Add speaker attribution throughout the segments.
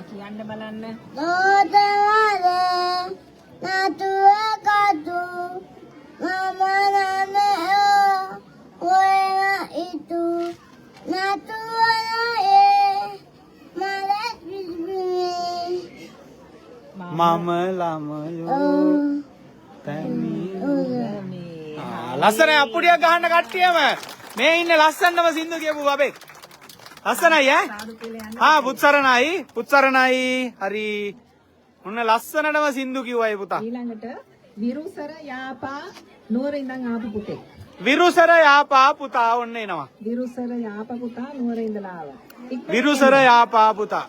Speaker 1: කියන්න බලන්න.
Speaker 2: දෝතවල නතුව කතු මම නනෝ ඔයන ඉතු නතුවල මල විස්බේ
Speaker 3: මම ළමයෝ තැමි ලස්සනයි අප්පුඩියක් ගහන්න කට්ටියම මේ ඉන්නේ ලස්සනම සින්දු කියපු බබෙක් ලස්සනයි ඈ පුත්සරණයි හරි මොන ලස්සනටම සින්දු කිව්වයි පුතා
Speaker 1: ඊළඟට විරුසර යාපා නුවර ඉඳන් ආපු පුතේ.
Speaker 3: විරුසර යාපා පුතා ඔන්න එනවා
Speaker 1: විරුසර යාපා පුතා නුවර ඉඳලා ආවා.
Speaker 3: විරුසර යාපා පුතා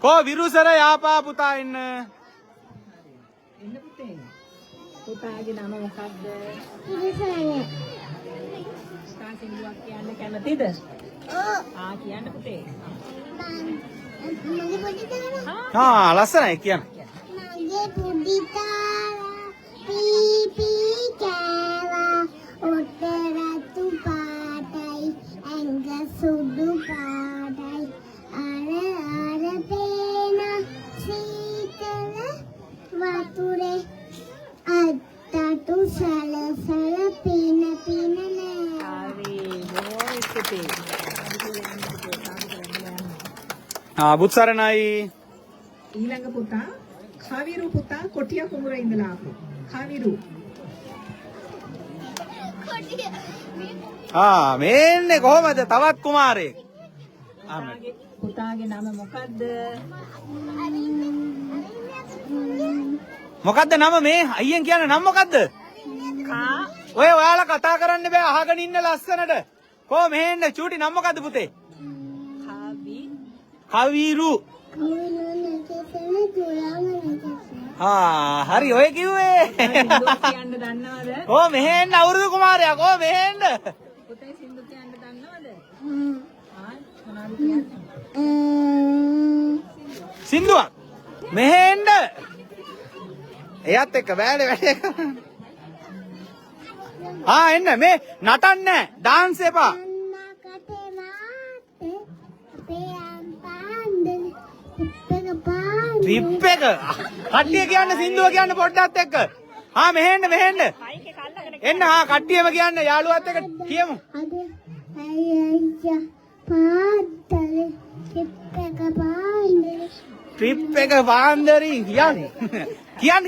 Speaker 3: කෝ විරුසර යාපා පුතා එන්න
Speaker 1: පුතේ. පුතාගේ නම මොකක්ද?
Speaker 2: ඉරිසනේ
Speaker 1: පුතා සින්දුවක් කියන්න කැමතිද? කියන්න පුතේ.
Speaker 2: මගේ පොඩි
Speaker 3: ලස්සනයි කියන්න
Speaker 2: මගේ පොඩි තාලා පී පී කෑවා ඔටරතු පාටයි ඇඟ සුදු පාටයි අර පේන සීතල වතුරේ අත්තටු සලසල පින පින
Speaker 3: බුත්සරණයි
Speaker 1: ඊළඟ පුතා කවිරු පුතා කොටිය කුමර ඉඳලා ආපු කවිරු.
Speaker 3: මේන්නේ කොහමද තවත් කුමාරයෙක්
Speaker 1: පුතාගේ නම මොකද්ද?
Speaker 3: මොකද්ද නම මේ අයියෙන් කියන නම මොකද්ද? ඔය ඔයාලා කතා කරන්න බෑ අහගෙන ඉන්න ලස්සනට. කො මෙහෙන්න චූටි නම මොකද්ද පුතේ? කවිරු. හරි ඔය කිව්වේ.
Speaker 1: කියන්න දන්නවද?
Speaker 3: කො මෙහෙන්න අවුරුදු කුමාරයා කො මෙහෙන්න.
Speaker 1: පුතේ සින්දු කියන්න දන්නවද? මොනවද කියන්නේ?
Speaker 3: සින්දුවක්. මෙහෙන්න. එයත් එක්ක බෑනේ වැඩේ කරන්න. එන්න මේ නටන්නේ ඩාන්ස් එපා. ට්‍රිප් එක. කට්ටිය කියන්න සින්දුව කියන්න පොඩ්ඩක් එක්ක. මෙහෙන්න. එන්න කට්ටියම කියන්න යාළුවත් එක්ක කියමු. ට්‍රිප් එක පාන්දරින්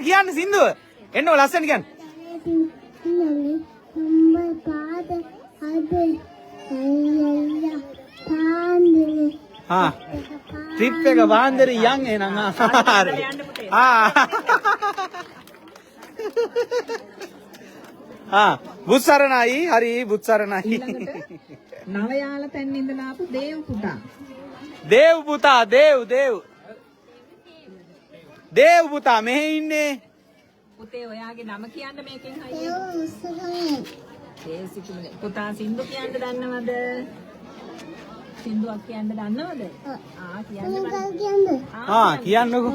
Speaker 3: කියන්න සින්දුව. එන්න ලස්සන කියන්න. ට්‍රිප් එක පාන්දරි යන් එනං බුත්සරණයි හරි බුත්සරණයි
Speaker 1: නවයාල තැන්න ඉඳලා ආපු දේව් පුතා.
Speaker 3: දේව් පුතා මෙහෙ ඉන්නේ.
Speaker 1: පුතේ ඔයාගේ නම කියන්න මේකෙන් පුතා සින්දු කියන්න දන්නවද? සින්දුවක් කියන්න දන්නවද?
Speaker 3: කියන්නකෝ.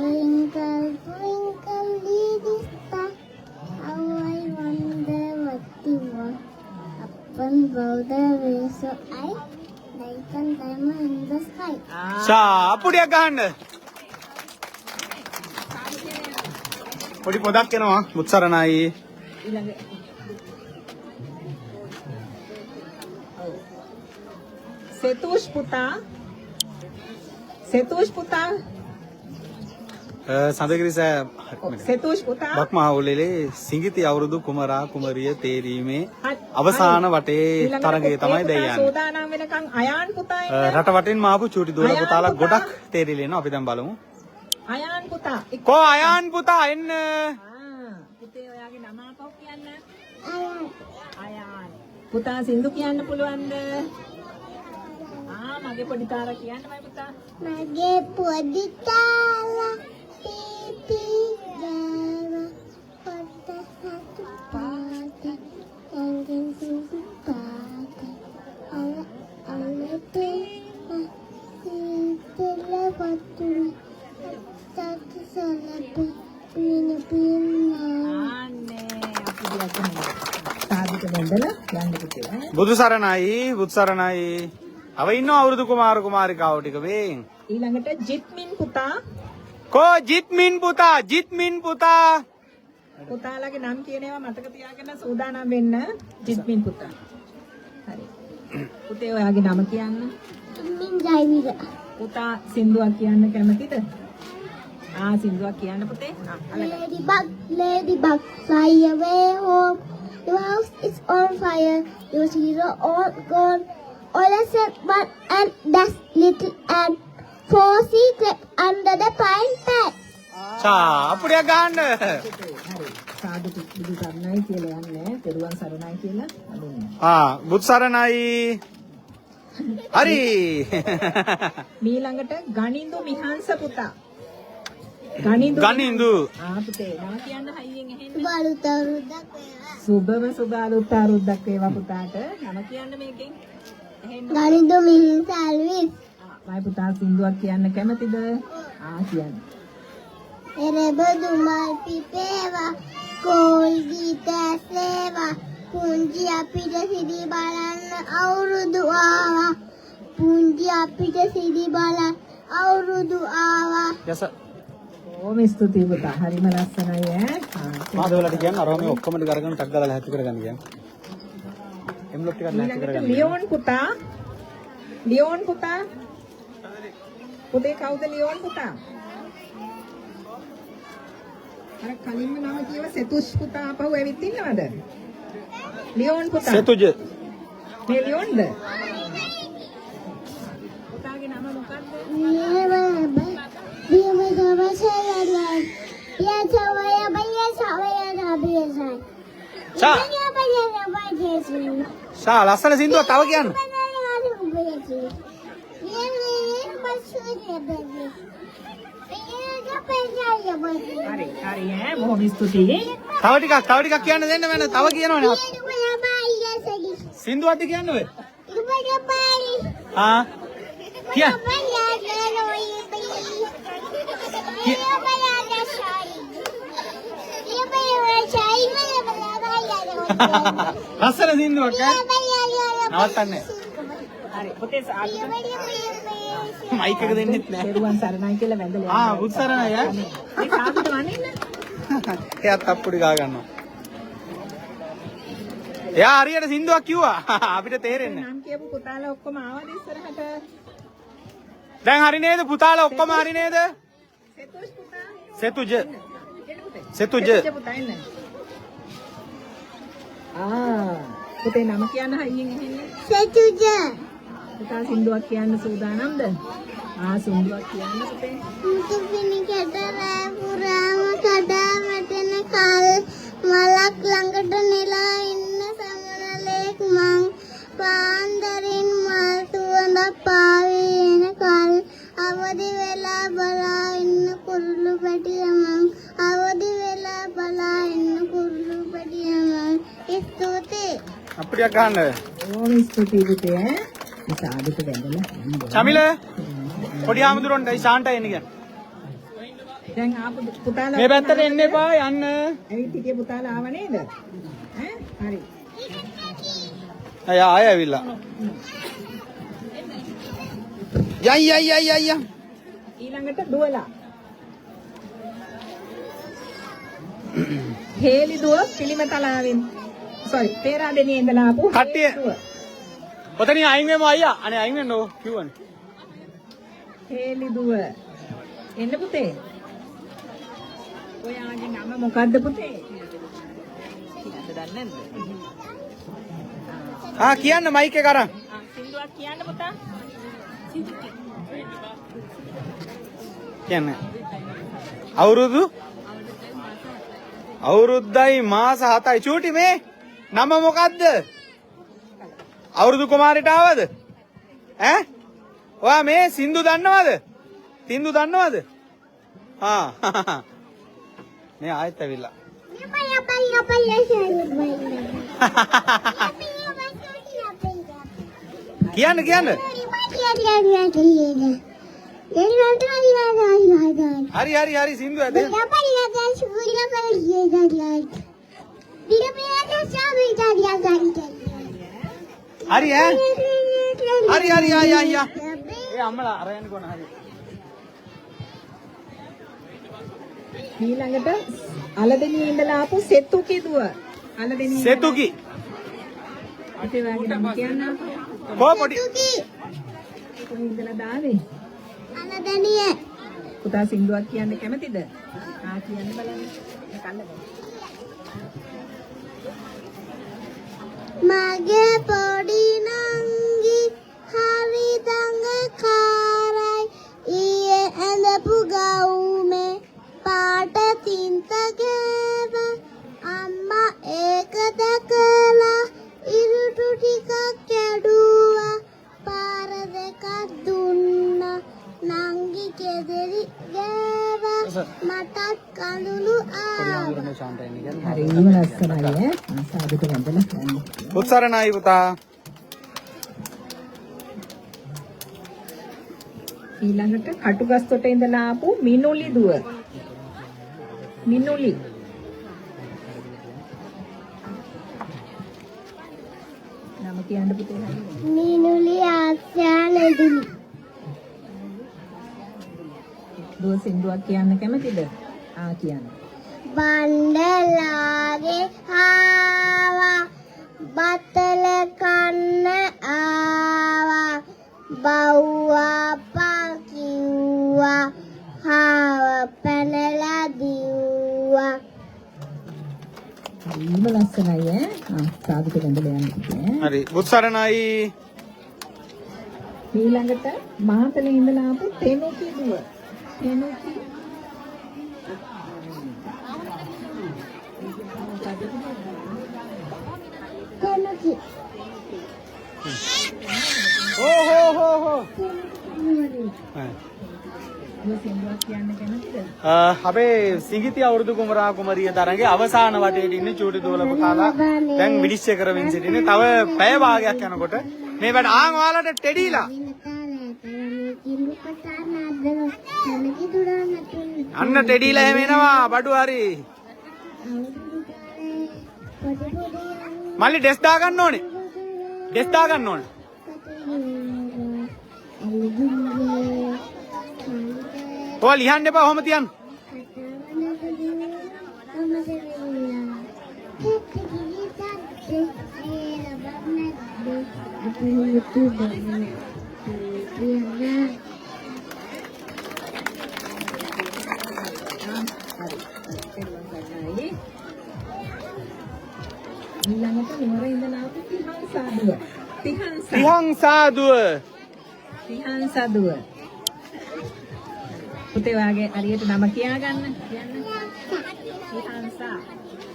Speaker 3: අප්පුඩියක් ගහන්න. පොඩි පොදක් එනවා මුත්සරණයි.
Speaker 1: සෙතුෂ් පුතා
Speaker 3: සඳකිරිස
Speaker 1: සෙතුෂ් පුතා
Speaker 3: බක්මහවුලේ සිඟිති අවුරුදු කුමරා කුමරිය තේරීමේ අවසාන වටේ තරගය තමයි දැන් යන්නේ.
Speaker 1: සෝදානම් වෙනකන් අයාන් පුතා
Speaker 3: රට වටින්ම ආපු චූටි දුවලා පුතාලා ගොඩක් තේරිලා ඉන්නවා. අපි දැන් බලමු.
Speaker 1: අයාන් පුතා.
Speaker 3: කෝ අයාන් පුතා එන්න.
Speaker 1: පුතේ ඔයාගේ නම අපව කියන්න. අයාන්. පුතා සින්දු කියන්න පුළුවන්ද? මගේ පොඩි තාලා කියන්නමයි පුතා.
Speaker 2: මගේ පොඩි තාලා පීපී ගාවා පොට සතු පාට ඇඟෙන් සුදු පාට අලතේ සීතල වතුර තත් සලපේ පින
Speaker 1: සාධක බඳලා යන්න පුතේ.
Speaker 3: බුදු සරණයි තව ඉන්නවා අවුරුදු කුමාර කුමාරිකාවෝ ටික වෙන්.
Speaker 1: ඊළඟට ජිත්මින් පුතා.
Speaker 3: කෝ ජිත්මින් පුතා ජිත්මින් පුතා.
Speaker 1: පුතාලගේ නම් කියන ඒවා මතක තියාගෙන සූදානම් වෙන්න. ජිත්මින් පුතා. හරි. පුතේ ඔයාගේ නම කියන්න.
Speaker 2: මින් ජයවිර.
Speaker 1: පුතා සින්දුවක් කියන්න කැමතිද? සින්දුවක් කියන්න පුතේ.
Speaker 2: Ladybug, fly away home. Your house is on fire. Your hero all gone. All except one and that's little ant. 4 secrets under the pine patch.
Speaker 3: අපුඩියක් ගහන්න.
Speaker 1: හරි. සාදු බුදු සරණයි කියලා යන්නේ. පෙරුවන් සරණයි කියලා අඳුන්නේ.
Speaker 3: බුදු සරණයි. හරි.
Speaker 1: ඊළඟට ගණින්දු මිහංස පුතා.
Speaker 3: ගනින්දු.
Speaker 1: පුතේ නම කියන්න හයියෙන් ඇහෙන්න.
Speaker 2: Balutaruddak.
Speaker 1: සුබව සුබ අලුත් අවුරුද්දක් වේවා පුතාට. නම කියන්න මේකෙන්. ඇහෙන්න.
Speaker 2: Galindu Mihin Salvis.
Speaker 1: මයි පුතා සින්දුවක් කියන්න කැමතිද? කියන්න.
Speaker 2: එරබදු මල් පිපේවා කෝල් ගීත ඇසේවා පුංචි අපිට සිරි බලන්න අවුරුදු ආවා පුංචි අපිට සිරි බලන්න අවුරුදු ආවා
Speaker 3: යස.
Speaker 1: ඕම ස්තුතියි පුතා. හරිම ලස්සනයි ඈ.
Speaker 3: මාදවලට කියන්න අරම මේ ඔක්කොම ටික අරගෙන ටක් ගාලා හැටි කරගන්න කියන්න. එම්ලොක් ටිකක් නැති කරගන්න.
Speaker 1: ලියෝන් පුතා. ලියෝන් පුතා. පුතේ කවුද ලියෝන් පුතා? අර කලින්ම නම කියව සෙතුෂ් පුතා අපහු ඇවිත් ඉන්නවද? ලියෝන් පුතා.
Speaker 3: සෙතුජ.
Speaker 1: මේ ලියෝන්ද? පුතාගේ නම මොකක්ද?
Speaker 3: ලස්සන සින්දුවක් තව කියන්න.
Speaker 1: හරි ඈ බොහොම ස්තුතියි.
Speaker 3: තව ටිකක් කියන්න දෙන්න මම තව කියනවනේ. සින්දුවක්ද කියන්න ඔය? කියන්න. ලස්සන සින්දුවක් නවත්තන්නේ.
Speaker 1: හරි පුතේ සාදු
Speaker 3: මයික් එක දෙන්නෙත් නෑ.
Speaker 1: පෙරුවන් සරණයි කියලා වැඳලා.
Speaker 3: බුදු සරණයි ඈ.
Speaker 1: මේ සාදුට වනින්න.
Speaker 3: එයාත් අප්පුඩි ගා ගන්නවා. එයා හරියට සින්දුවක් කිව්වා. අපිට තේරෙන්නේ
Speaker 1: නම් කියපු පුතාලා ඔක්කොම ආවද ඉස්සරහට?
Speaker 3: දැන් හරි නේද පුතාලා ඔක්කොම හරි නේද?
Speaker 1: සෙතුෂ් පුතා.
Speaker 3: සෙතුජ.
Speaker 1: සෙතුජ පුතා එන්න. පුතේ නම කියන්න හයියෙන් ඇහෙන්නේ.
Speaker 2: Setuju.
Speaker 1: පුතා සින්දුවක් කියන්න සූදානම්ද? සින්දුවක් කියන්න පුතේ.
Speaker 2: මුතු පිණි කැටරෑ පුරාම කඩා වැටෙන කල් මලක් ළඟට නෙලා ඉන්න සමනලෙක් මං පාන්දරින් මල් සුවඳ පාවේ එන කල් අවදි වෙලා බලා ඉන්න කුරුළු පැටිය මං අවදි වෙලා බලා ඉන්න කුරුළු පැටිය මං ස්තුතියි.
Speaker 3: අප්පුඩියක් ගන්න.
Speaker 1: ඕම ස්තුතියි පුතේ ඈ. මේ සාදුට වැඳලා.
Speaker 3: චමිල පොඩි ආමුදුරොන්ට ශාන්ටයි එන්න කියන්න.
Speaker 1: දැන් ආපු පුතාලා
Speaker 3: මේ පැත්තට එන්න එපා යන්න.
Speaker 1: ඇවිත් හිටිය පුතාලා ආව නේද? හරි.
Speaker 3: අය ඇවිල්ලා. යයි.
Speaker 1: ඊළඟට දුවලා. හේලි දුව පිළිමතලාවෙන්. පේරාදෙනියේ ඉඳලා ආපු
Speaker 3: කට්ටිය. ඔතනින් අයින් වෙමු අයියා. අනේ අයින් වෙන්න ඕ කිව්වනේ.
Speaker 1: හේලි දුව. එන්න පුතේ. ඔයාගේ නම මොකද්ද පුතේ? කියන්න දන්නේ නැද්ද?
Speaker 3: කියන්න මයික් එක අරන්.
Speaker 1: සින්දුවක් කියන්න පුතා.
Speaker 3: කියන්න. අවුරුද්දයි මාස 7යි චූටි මේ නම මොකද්ද? අවුරුදු කුමාරට ආවද? ඔයා මේ සින්දු දන්නවද? සින්දු දන්නවද? මේ ආයෙත් ඇවිල්ලා. කියන්න. හරි සින්දු ඇද. හරි හරි අයියා. ඒ අම්මලා අරගෙන කොන හරි.
Speaker 1: ඊළඟට අලදෙනියේ ඉඳලා ආපු සෙතුකි දුව. අලදෙනියේ
Speaker 3: සෙතුකි.
Speaker 1: පුතේ වාගේ නම කියන්න.
Speaker 3: කො පොඩි.
Speaker 1: කොහේ ඉඳලා දාවේ?
Speaker 2: අනදනිය
Speaker 1: පුතා සින්දුවක් කියන්න කැමතිද? කියන්න බලන්න.
Speaker 2: මගේ පොඩි නංගි හරි දඟකාරයි ඊයේ ඇඳපු ගවුමේ පාට තින්ත ගෑව අම්මා ඒක දැකලා ඉරුටු ටිකක් කැඩුවා පාර දෙකක් දුන්නා නංගි කෙදෙරි ගෑවා මටත් කඳුළු ආවා
Speaker 1: හරිම ලස්සනයි ඈ. සාදුට වැඳලා යන්න.
Speaker 3: උත්සරණයි පුතා.
Speaker 1: ඊළඟට කටුගස්තොට ඉඳලා ආපු මිනුලි දුව. මිනුලි. නම කියන්න පුතේ හරියට.
Speaker 2: මිනුලි ආස්‍යානෙදුලි
Speaker 1: දුව සින්දුවක් කියන්න කැමතිද? කියන්න.
Speaker 2: බණ්ඩලාගේ ආවා බතල කන්න ආවා බව්වා පකිව්වා හාව පැනලා දිව්වා.
Speaker 1: හරිම ලස්සනයි ඈ. සාදුට වැඳලා යන්න පුතේ.
Speaker 3: හරි උත්සරණයි.
Speaker 1: ඊළඟට මාතලේ ඉඳලා ආපු තෙනුකි දුව. තෙනුකි.
Speaker 2: කෙනකි
Speaker 3: හෝ.
Speaker 1: දුව සින්දුවක් කියන්න කැමතිද?
Speaker 3: අපේ සිඟිති අවුරුදු කුමරා කුමරිය තරගේ අවසාන වටේට ඉන්නේ චූටි දෝලප කාලා දැන් විනිශ්චය කරමින් සිටින්නේ. තව පැය භාගයක් යනකොට මේ වැඩ ඔයාලට ටෙඩිලා අන්න ටෙඩිලා එහෙම එනවා බඩු හරි. මල්ලි ඩෙස් දා ගන්න ඕනේ. ඩෙස් දා ගන්න ඕනේ. ඔය ලියන්න එපා ඔහම තියන්න.
Speaker 1: ඊළඟට නුවර ඉඳලා ආපු තිහංසාදුව.
Speaker 3: තිහංසාදුව.
Speaker 1: පුතේ වාගේ හරියට නම කියාගන්න. කියන්න. තිහංසා.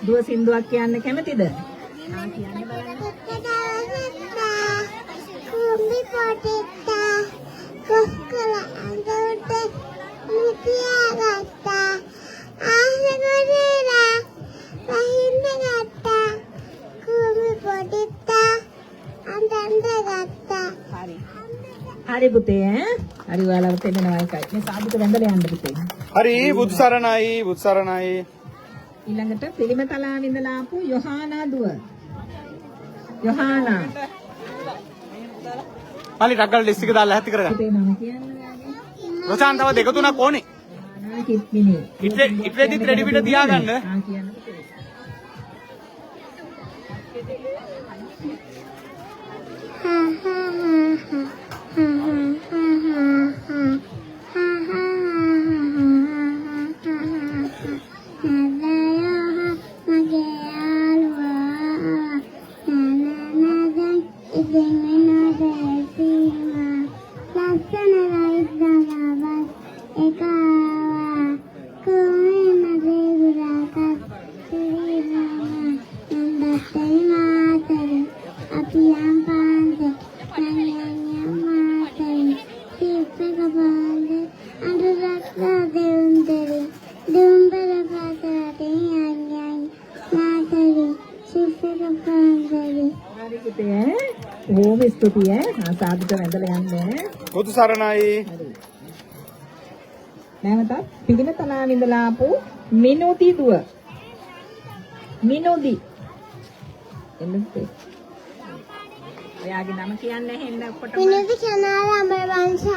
Speaker 1: දුව සින්දුවක් කියන්න කැමතිද? කියන්න බලන්න.
Speaker 2: කුඹි පොටිත්තා කොස්කල අඳුට මුතියාගත්තා ආසගොඩේලා රහින්න ගත්තා කුඹි පොටිත්තා අඳන්ද ගත්තා.
Speaker 1: හරි පුතේ ඈ. හරි ඔයාලට තේරෙනවා එකයි. මේ සාදුට වැඳලා යන්න පුතේ.
Speaker 3: හරි බුත්සරණයි.
Speaker 1: ඊළඟට පිළිමතලාව ඉඳලා ආපු යොහානා දුව. යොහානා.
Speaker 3: මල්ලි ටග්ගල් ලිස්ට් එක දාලා හැටි කරගන්න.
Speaker 1: පුතේ නම කියන්න වාගේ.
Speaker 3: රොෂාන් තව දෙක තුනක් ඕනේ.
Speaker 1: යොහානා කිත්මිනි.
Speaker 3: ඉట్లෙදිත් රෙඩි පිට තියාගන්න.
Speaker 1: කියන්න පුතේ. බොහොම ස්තුතියි ඈ. සාදුට වැඳලා යන්න.
Speaker 3: බුදු සරණයි.
Speaker 1: නැවතත් පිළිමතලාව ඉඳලා ආපු මිනුති දුව. මිනුදි. එන්නත් එයාගේ නම කියන්න හෙන්න ඔක්කොටම.
Speaker 2: විනෝද චනාල අමරවංශ.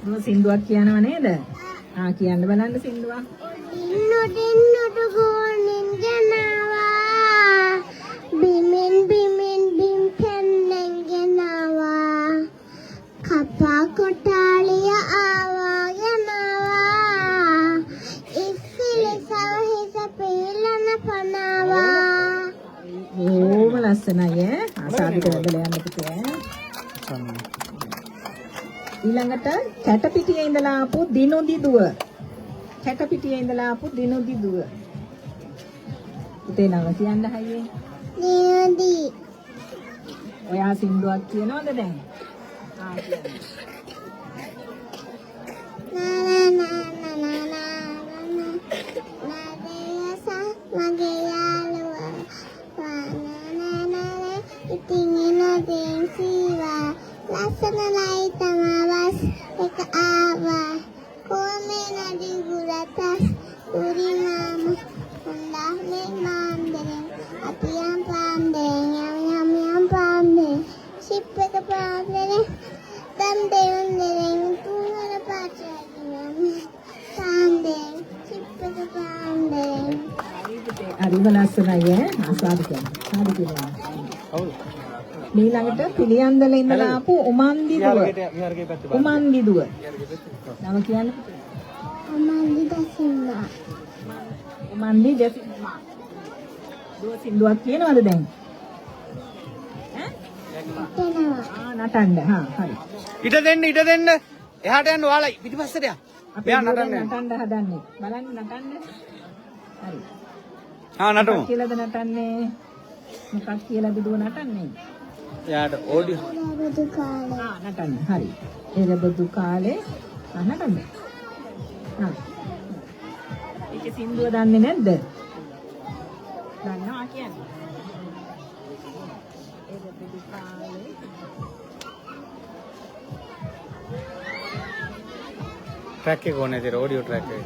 Speaker 1: දුව සින්දුවක් කියනව නේද? කියන්න බලන්න සින්දුවක්.
Speaker 2: ඉන්නොට ගෝනින් ගෙනවා. බිමින් බිම් පෙන්නෙන් ගෙනවා. කපා කොටාලිය ආවා ගෙනවා. ඉස්සිලි සවහිස පීලන පනවා.
Speaker 1: ඕම ලස්සනයි ඈ. ආසාදිත වැදලා යන්න පුතේ. ඊළඟට කැටපිටියේ ඉඳලා ආපු දිනුදි දුව. කැටපිටියේ ඉඳලා ආපු දිනුදි දුව. පුතේ නම කියන්න හයියේ.
Speaker 2: නියදි.
Speaker 1: ඔයා සින්දුවක් කියනවද දැන්? කියන්න.
Speaker 2: මගේ යාළුවා ඉතින් එනදෙන් සීවා ලස්සනයි තමවස් එක ආවා කොමේ නඩි ගුරතස් උරි මාම උන්දා මේ මාන්දරෙන් අපියම් පාන්දෙන් යම් පාන්දෙන් ෂිප් එක පාන්දෙන් දම් දෙවන්දෙන් තුනර පාචයන් පාන්දෙන් ෂිප් එක පාන්දෙන්
Speaker 1: හරිම ලස්සනයි ඈ. ආසාදිත. සාදු කියනවා. ඊළඟට පිළියන්දල ඉඳලා ආපු උමන්දි දුව. උමන්දි දුව. නම කියන්න.
Speaker 2: අමන්දි දසින්නා.
Speaker 1: උමන්දි දසින්නා. දුව සින්දුවක් කියනවද දැන්?
Speaker 2: තනවා.
Speaker 1: නටන්න. හරි.
Speaker 3: ඉඩ දෙන්න. එහාට යන්න ඔයාලා පිටිපස්සට යන්න. මෙයා නටන්නේ.
Speaker 1: නටන්න හදන්නේ. බලන්න නටන්න. හරි.
Speaker 3: නටමු.
Speaker 1: කියලාද නටන්නේ? මොකක් කියලාද දුව නටන්නේ?
Speaker 3: එයාට ඔඩියෝ.
Speaker 2: බුදු කාලේ.
Speaker 1: නටන්න. හරි. එළබදු කාලේ නටන්න. ඒකේ සින්දුව දන්නේ නැද්ද? දන්නවා කියන්නේ. එළබදු කාලේ
Speaker 3: ट्रैक के कौन है तेरा ऑडियो ट्रैक है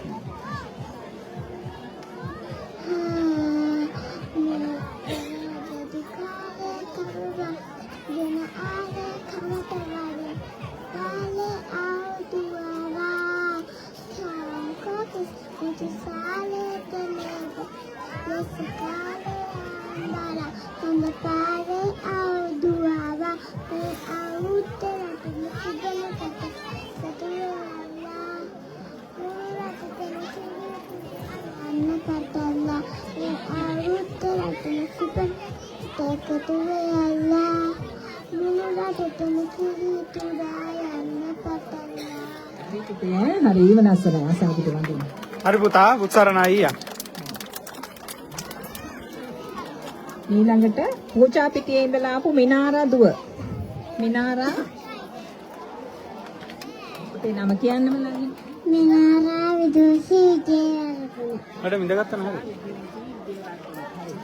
Speaker 1: හරිම ලස්සනයි ආසාදිත වඳින්න.
Speaker 3: හරි පුතා උත්සාරණ අයියා.
Speaker 1: ඊළඟට පූජා පිටියේ ඉඳලා ආපු මිනාරා දුව. මිනාරා පුතේ නම කියන්න බලන්න.
Speaker 2: මිනාරා විදුෂී ජයවර්ධන.
Speaker 3: මඩම් ඉඳගත්තා නේද?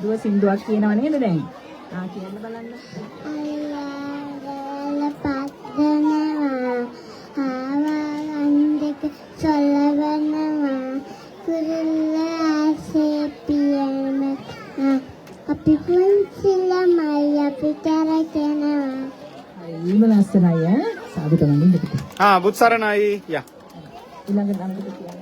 Speaker 1: දුව සින්දුවක් කියනව නේද දැන්? කියන්න බලන්න.
Speaker 2: අයියාගල පද්දනවා ආවාගන්දක සොල්ලවනවා කුරුල්ල ආසේ පියම අපි පුංචිලමයි අපි කරකෙනවා.
Speaker 1: හරිම ලස්සනයි ඈ. සාදුට වඳින්න පුතේ.
Speaker 3: බුත්සරණයි යා.
Speaker 1: ඊළඟට නම් පුතේ කියන්න.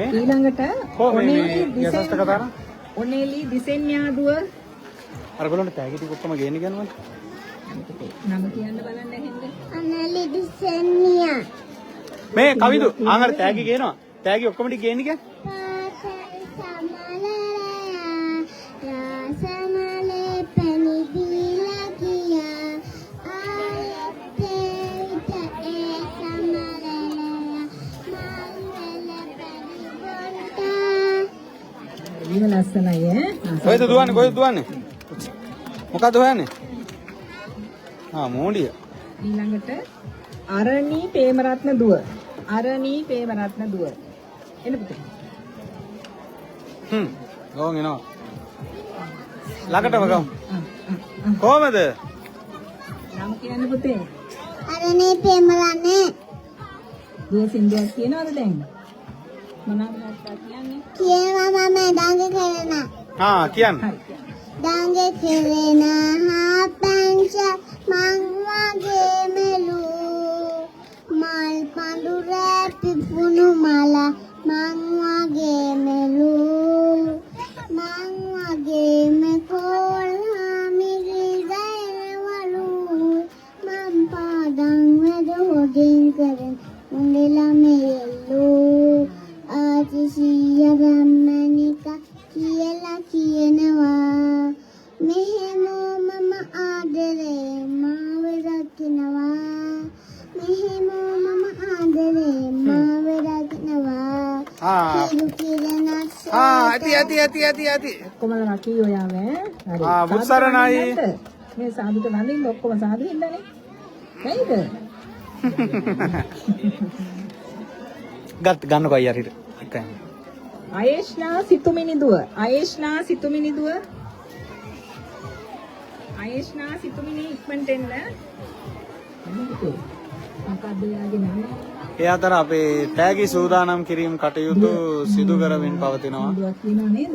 Speaker 1: ඊළඟට ඔනේලි දිසෙන්යාදුව
Speaker 3: අර ගොල්ලන්ට තෑගි ටික ඔක්කොම ගේන්න ගන්නවද?
Speaker 1: නම කියන්න බලන්න හෙන්ද?
Speaker 2: අනලි දිසෙන්නියා.
Speaker 3: මේ කවිදු ආහාර තෑගි ගේනවා. තෑගි ඔක්කොම ටික ගේන්න කියන්නේ.
Speaker 1: ලස්සනයි ඈ.
Speaker 3: කොහෙද දුවන්නේ? මොකද හොයන්නේ? මෝඩිය.
Speaker 1: ඊළඟට අරණී ප්‍රේමරත්න දුව. එන්න පුතේ.
Speaker 3: ගෝන් එනවා. ළඟටම ගමු. කොහමද?
Speaker 1: නම කියන්න පුතේ.
Speaker 2: අරණී ප්‍රේමරත්න.
Speaker 1: දුව සින්දුවක් කියනවද දැන්? මොනවද කියන්නේ?
Speaker 2: කියනවා මම ඩංග කරන.
Speaker 3: හා කියන්න.
Speaker 1: හරි.
Speaker 2: ඩංග කරන හාපංච මං වගේ මෙලු මල් පඳුර පිපුණු මල මං වගේ මෙලු මං වගේ මෙකෝල් මිරිදයවලු මම් පාදන් වැඩ හොඩින් කරන උන්දලා මෙයලු ආතිසිය ගම්මනික කියලා කියනවා මෙහෙම මම ආදරේ මාව රකින්නවා මෙහෙම මම ආදරේ මාව රකින්නවා
Speaker 3: ඇති.
Speaker 1: ඔක්කොම රකී ඔයාව ඈ. හරි.
Speaker 3: බුත්සරණයි.
Speaker 1: මේ සාදුට වඳින්න ඔක්කොම සාදු හින්දානේ. නේද?
Speaker 3: ගන්නකො අයියා හිට. එකයි.
Speaker 1: අයේෂ්නා සිතුමිනි දුව. අයේෂ්නා සිතුමිනි දුව. අයේෂ්නා සිතුමිනි ඉක්මනට එන්න. මොකක්ද යාගේ නම?
Speaker 3: ඒ අතර අපේ තෑගි සූදානම් කිරීම කටයුතු සිදු කරමින් පවතිනවා.
Speaker 1: දුවක් කියනවා නේද?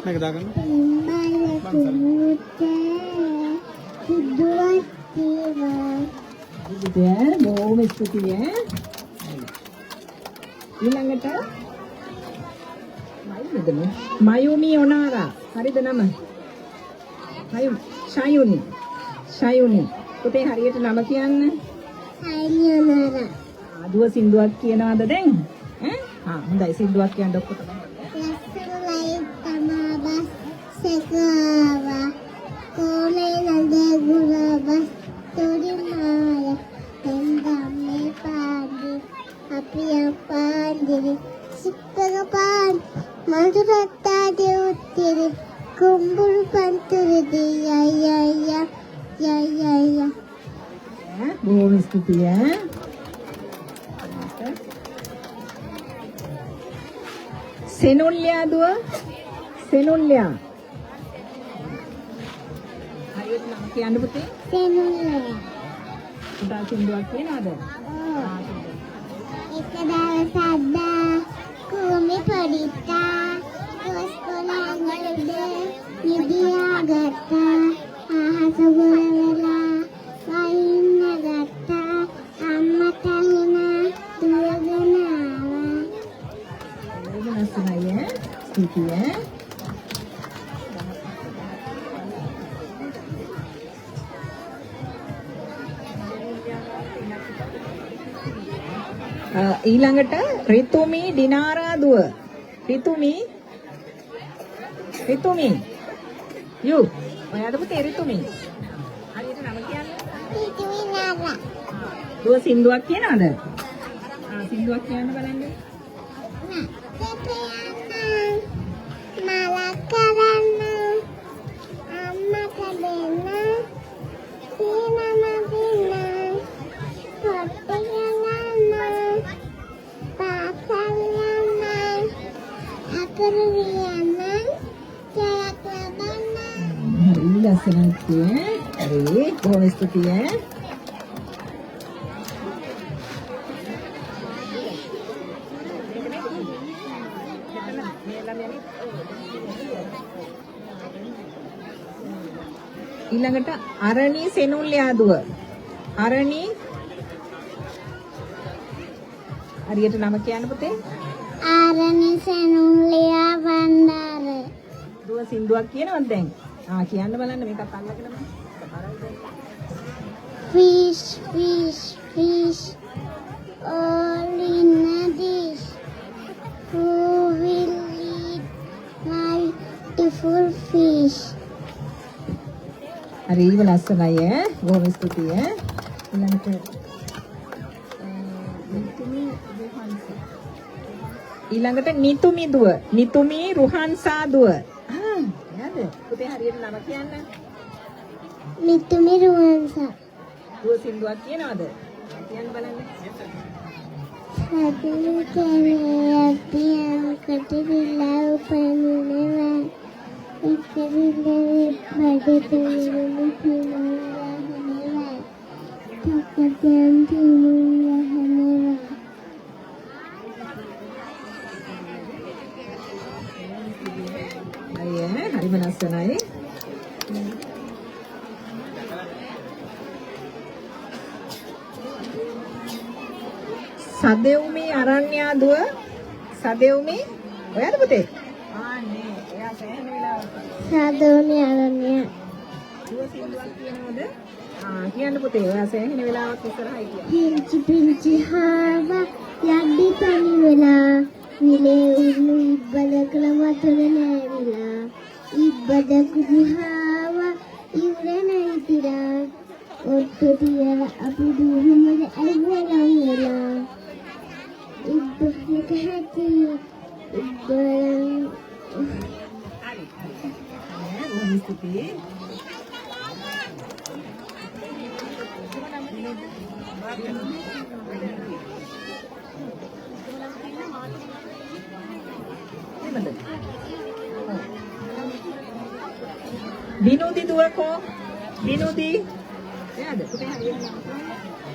Speaker 3: මේක දාගන්න.
Speaker 1: ඉතින් බොහොම ස්තුතියි ඈ. ඊළඟට මයුමි ඔනාරා. හරිද නම? ෂයුනි. පුතේ හරියට නම කියන්න.
Speaker 2: අයියනරා
Speaker 1: දුව සින්දුවක් කියනවාද දැන්? ඈ? හොඳයි සින්දුවක් කියන්න ඔක්කොට.
Speaker 2: ලස්සනයි තමා බස් සකවා කොලේ නදේ ගුරබස් තොරිමාය එන්දම්මේ පාදි අපිය පාදි සික්කක පාන් මන්තුරත්තා දෙවුත්තිරි කුඹුරු පන්තුරදි යය
Speaker 1: බොහොම ස්තුතියි ඈ. සෙනුල්යා දුව. සෙනුල්යා. හරියට නම කියන්න පුතේ.
Speaker 2: සෙනුල්ලා
Speaker 1: පුතා සින්දුවක් කියනවද?
Speaker 2: එක දවසක් කුමි පොඩිතා කොස්කොලංගලුද නිදියා ගත්තා ආහස ගොර වෙලා වයින්න ගත්තා අම්මා තනිනා දුවගෙන ආවා.
Speaker 1: ලස්සනයි ඈ. ස්තුතියි ඈ. ඊළඟට රිතුමි ඩිනාරා දුව. රිතුමි යු ඔයාද පුතේ රිතුමි? හරියට නම කියන්නේ?
Speaker 2: පිටිවිනාරා
Speaker 1: දුව සින්දුවක් කියනවද? සින්දුවක් කියන්න බලන්න.
Speaker 2: මලක් කරන්න අම්මට දෙන්න සීනම දින්න පොට්ට යන්න පාසල් යන්න අකරු යන්න ජයක් ලබන්න.
Speaker 1: හරි ලස්සනයි පුතේ. හරි බොහොම ස්තුතියි ඈ. ඊළඟට අරණි සෙනුල්යා දුව. අරණි හරියට නම කියන්න පුතේ.
Speaker 2: ආරණි සෙනුල්ලියා වන්දාර
Speaker 1: දුව සින්දුවක් කියනවද දැන්? කියන්න බලන්න මේකත් අල්ලගෙනම.
Speaker 2: fish all in a dish who will eat my beautiful fish.
Speaker 1: හරි ඉව ලස්සනයි ඈ. බොහොම ස්තුතියි ඈ. ඊළඟට නිතුමි දුව. නිතුමි රුහන්සා දුව. නේද? පුතේ හරියට නම කියන්න.
Speaker 2: නිතුමි රුවන්සා.
Speaker 1: දුව සින්දුවක් කියනවද? කියන්න බලන්න.
Speaker 2: හදිලි කනේ අපියම් කටිවිලා උපමිනවා ඉක්කවිලේ වැඩතුරුනි පිනුරහනවා තකදම් පිනුරහනවා
Speaker 1: අයියේ හරිම ලස්සනයි. සදෙව්මි අරන්‍යා දුව සදෙව්මි ඔයාද පුතේ? නේ එයා සෑහෙන වෙලාවක්
Speaker 2: සාදෝනි අරණ්‍ය
Speaker 1: දුව සින්දුවක් කියනවද? කියන්න පුතේ ඔයා සෑහෙන වෙලාවක් ඉස්සරහයි කියන.
Speaker 2: පිංචි පිංචි හාව යඩි තනි වෙලා විලේ උණු ඉබ්බදකල මතර නෑවිලා ඉබ්බදකු දිහාව ඉවර නැතිලා ඔට්ටු තියලා අපි දුහමද ඇවිල්ලා වෙලා ඉබ්බක හැටි ඉබ්බන්
Speaker 1: හරි. බොහොම ස්තුතියි. විනෝදි දුවකෝ විනෝදි එයාද පුතේ හරියට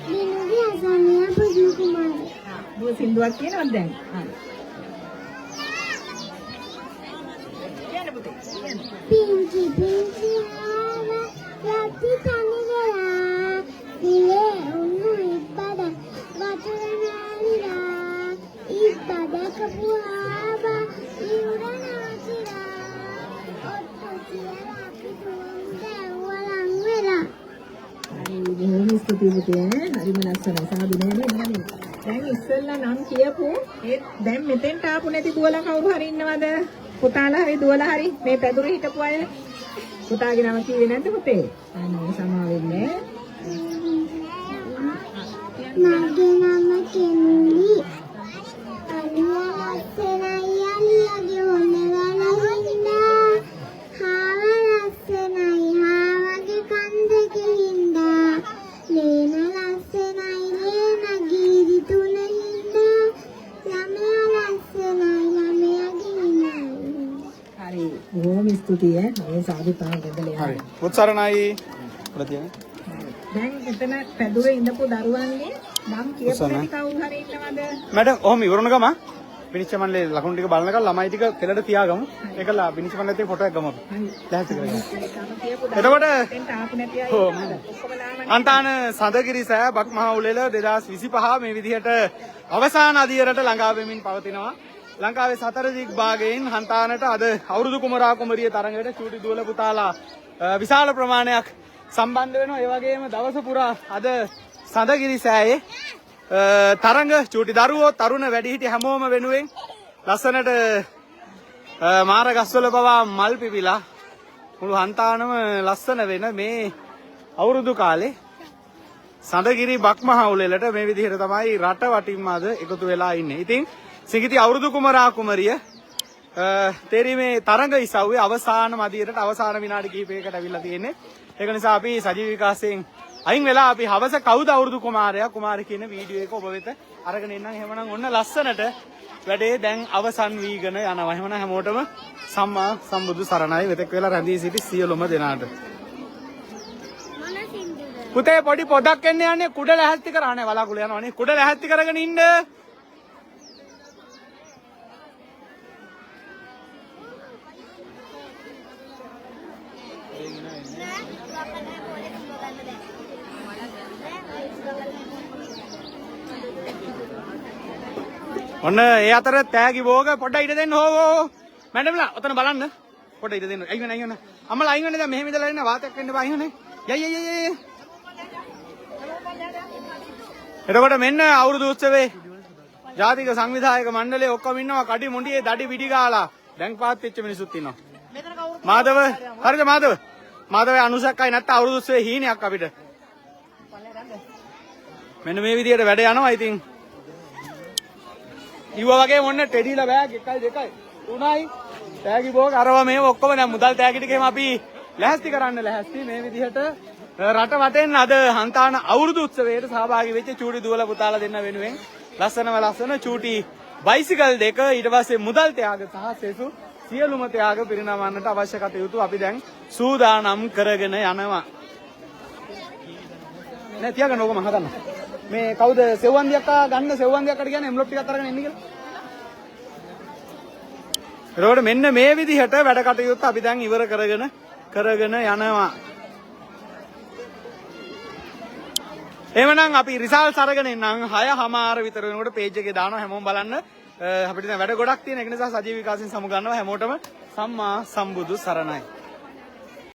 Speaker 2: විනුගේ අසමියා පුදු කුමාර
Speaker 1: දුව සින්දුවක් කියනවද දැන්? හරි. කියන්න පුතේ කියන්න.
Speaker 2: පිංචි පිංචි හාව යටි තනි වෙලා විලේ උණු ඉබ්බද වතුර නෑවිලා ඉබ්බදකපු හාව ඉවර නැතිලා ඔට්ටු තියලා අපි දුම් දැවලන් වෙලා
Speaker 1: බොහොම ස්තුතියි පුතේ. හරිම ලස්සනයි. සාදු නෑනේ නේද? දැන් ඉස්සෙල්ලා නම් කියපු ඒ දැන් මෙතෙන්ට ආපු නැති දුවලා කවුරු හරි ඉන්නවද? පුතාලා හරි දුවලා හරි මේ පැදුරේ හිටපු අය. පුතාගේ නම කිව්වේ නැද්ද පුතේ? අනේ සමාව වෙන්නේ.
Speaker 2: මගේ නම කෙන්ලි අනියා ලස්සනයි අනියාගේ ඕනේ වැලහින්දා හාව ලස්සනයි හාවගේ කන්දේ හින්දා ලේන ලස්සනයි ලේනගේ රිතුනින්දා ළමයා ලස්සනයි ළමයාගේ නයි
Speaker 1: හරි. බොහොම ස්තුතියි ඈ. මේ සාදු තාම දෙදලේ.
Speaker 3: හරි. පුත්සරණයි. උඩ තියෙන.
Speaker 1: දැන් එතන පැදුරේ ඉඳපු දරුවන්ගේ නම් කියපු නැති කවුරු හරි ඉන්නවද?
Speaker 3: මැඩම් ඔහොම ඉවරන ගම විනිශ්චය මණ්ඩලයේ ලකුණු ටික බලනකල් ළමයි ටික පෙළට තියාගමු. ඒකලා විනිශ්චය මණ්ඩලයේ ෆොටෝ එකක් ගමු අපි. ලෑස්ති කරගන්න.
Speaker 1: තම කියපු
Speaker 3: එතකොට
Speaker 1: දැන් ආපු නැති අය ඉන්නවද? ඔක්කොම නාමනේ.
Speaker 3: අන්තාන සඳගිරි සෑ බක්මහා උළෙල 2025 මේ විදිහට අවසාන අදියරට ළඟා වෙමින් පවතිනවා. ලංකාවේ සතර දිග් භාගයෙන් හන්තානට අද අවුරුදු කුමරා කුමරිය තරඟයට චූටි දුවල පුතාලා විශාල ප්‍රමාණයක් සම්බන්ධ වෙනවා. ඒ වගේම දවස පුරා අද සඳගිරි සෑයේ තරඟ චූටි දරුවෝ තරුණ වැඩිහිටි හැමෝම වෙනුවෙන් ලස්සනට මාර ගස්වල පවා මල් පිපිලා මුළු හන්තානම ලස්සන වෙන මේ අවුරුදු කාලේ සඳගිරි බක්මහා උළෙලට මේ විදිහට තමයි රට වටින්ම අද එකතු වෙලා ඉන්නේ. ඉතින් සිඟිති අවුරුදු කුමරා කුමරිය තේරීමේ තරඟ ඉසව්වේ අවසාන මදියට අවසාන විනාඩි කිහිපයකට අවිල්ලා තියෙන්නේ. ඒක නිසා අපි සජීව විකාශයෙන් අයින් වෙලා අපි හවස කවුද අවුරුදු කුමාරයා කුමාරි කියන වීඩියෝ එක ඔබ වෙත අරගෙන එන්නම්. එහෙමනම් ඔන්න ලස්සනට වැඩේ දැන් අවසන් වීගෙන යනවා. එහෙමනම් හැමෝටම සම්මා සම්බුදු සරණයි. වෙතෙක් වෙලා රැඳී සිටි සියලුම දෙනාට. පුතේ පොඩි පොඩක් එන්න යන්නේ කුඩ ලැහැත්ති කරානේ වලාකුළු යනවනේ. කුඩ ලැහැත්ති කරගෙන ඉන්න. ඔන්න ඒ අතර තෑගි භෝග පොඩ්ඩක් ඉඩ දෙන්න හොවෝ. මැඩම්ලා ඔතන බලන්න. පොඩ්ඩක් ඉඩ දෙන්න. අයින් වෙන. අම්මලා අයින් වෙන්න දැන් මෙහෙම ඉඳලා ඉන්න වාතයක් වෙන්න බෑ අයින් වෙන්න. යයි. එතකොට මෙන්න අවුරුදු උත්සවේ ජාතික සංවිධායක මණ්ඩලයේ ඔක්කොම ඉන්නවා. කඩි මුඩියේ දඩි විඩි ගාලා දැන් පාත් වෙච්ච මිනිස්සුත් ඉන්නවා. මාධව හරිද මාධව? මාධවයේ අනුසක්කයි නැත්නම් අවුරුදු උත්සවේ හීනයක් අපිට. මෙන්න මේ විදිහට වැඩ යනවා. ඉතින් ඉව්වා වගේ මොන්න ටෙඩිලා බෑග් 1යි 2යි 3යි තෑගි භෝග අරවා මේව ඔක්කොම දැන් මුදල් තෑගි ටික එහෙම අපි ලැහැස්ති කරන්න ලැහැස්ති මේ විදිහට රට වටෙන් අද හන්තාන අවුරුදු උත්සවයට සහභාගී වෙච්ච චූටි දුවලා පුතාලා දෙන්න වෙනුවෙන් ලස්සන චූටි බයිසිකල් දෙක ඊට පස්සේ මුදල් ත්‍යාග සහ සෙසු සියලුම ත්‍යාග පිරිනමන්නට අවශ්‍ය කටයුතු අපි දැන් සූදානම් කරගෙන යනවා. නෑ තියාගන්න ඕක මම හදන්න. මේ කවුද සෙව්වන්දි අක්කා ගන්න සෙව්වන්දි අක්කට කියන්නේ එම්ලොප් ටිකක් අරගෙන එන්න කියලා. ඒකෝට මෙන්න මේ විදිහට වැඩ කටයුතු අපි දැන් ඉවර කරගෙන යනවා. එහෙමනම් අපි රිසල්ට්ස් අරගෙන එන්නම් 6:00 විතර වෙනකොට පේජ් එකේ දානවා හැමෝම බලන්න. අපිට දැන් වැඩ ගොඩක් තියෙන. ඒක නිසා සජීව විකාශයෙන් සමු ගන්නවා හැමෝටම සම්මා සම්බුදු සරණයි.